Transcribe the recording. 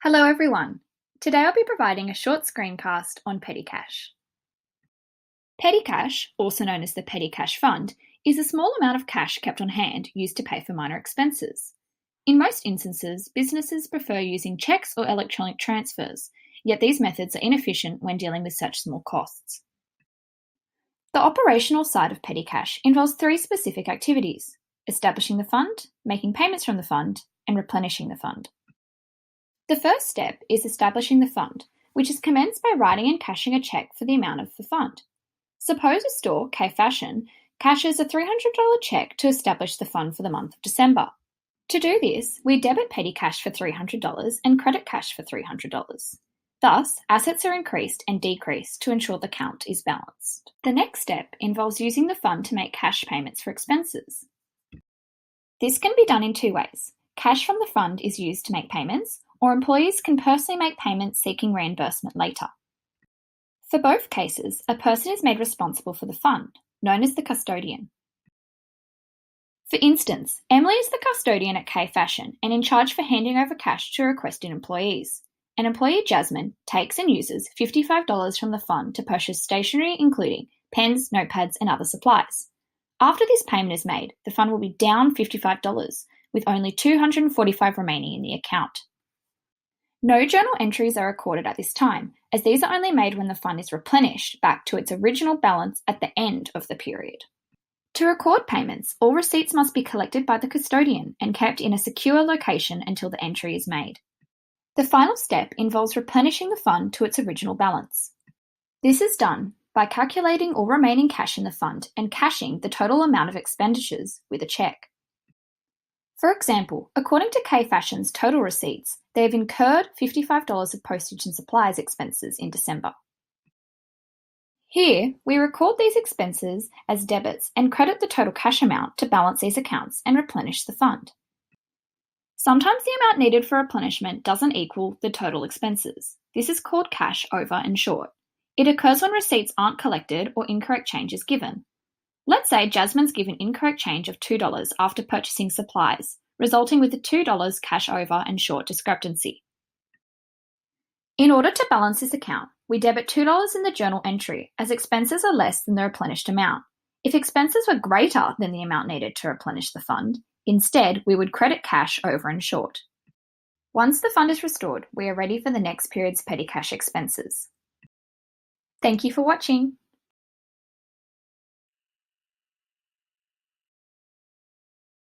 Hello everyone. Today I'll be providing a short screencast on petty cash. Petty cash, also known as the petty cash fund, is a small amount of cash kept on hand used to pay for minor expenses. In most instances, businesses prefer using checks or electronic transfers, yet these methods are inefficient when dealing with such small costs. The operational side of petty cash involves three specific activities: establishing the fund, making payments from the fund, and replenishing the fund. The first step is establishing the fund, which is commenced by writing and cashing a check for the amount of the fund. Suppose a store, K Fashion, cashes a $300 check to establish the fund for the month of December. To do this, we debit petty cash for $300 and credit cash for $300. Thus, assets are increased and decreased to ensure the count is balanced. The next step involves using the fund to make cash payments for expenses. This can be done in two ways. Cash from the fund is used to make payments, or employees can personally make payments seeking reimbursement later. For both cases, a person is made responsible for the fund, known as the custodian. For instance, Emily is the custodian at K Fashion and in charge for handing over cash to requesting employees. An employee, Jasmine, takes and uses $55 from the fund to purchase stationery including pens, notepads, and other supplies. After this payment is made, the fund will be down $55, with only $245 remaining in the account. No journal entries are recorded at this time, as these are only made when the fund is replenished back to its original balance at the end of the period. To record payments, all receipts must be collected by the custodian and kept in a secure location until the entry is made. The final step involves replenishing the fund to its original balance. This is done by calculating all remaining cash in the fund and cashing the total amount of expenditures with a check. For example, according to K Fashion's total receipts, they have incurred $55 of postage and supplies expenses in December. Here, we record these expenses as debits and credit the total cash amount to balance these accounts and replenish the fund. Sometimes the amount needed for replenishment doesn't equal the total expenses. This is called cash over and short. It occurs when receipts aren't collected or incorrect change is given. Let's say Jasmine's given incorrect change of $2 after purchasing supplies, resulting with a $2 cash over and short discrepancy. In order to balance this account, we debit $2 in the journal entry as expenses are less than the replenished amount. If expenses were greater than the amount needed to replenish the fund, instead we would credit cash over and short. Once the fund is restored, we are ready for the next period's petty cash expenses. Thank you for watching.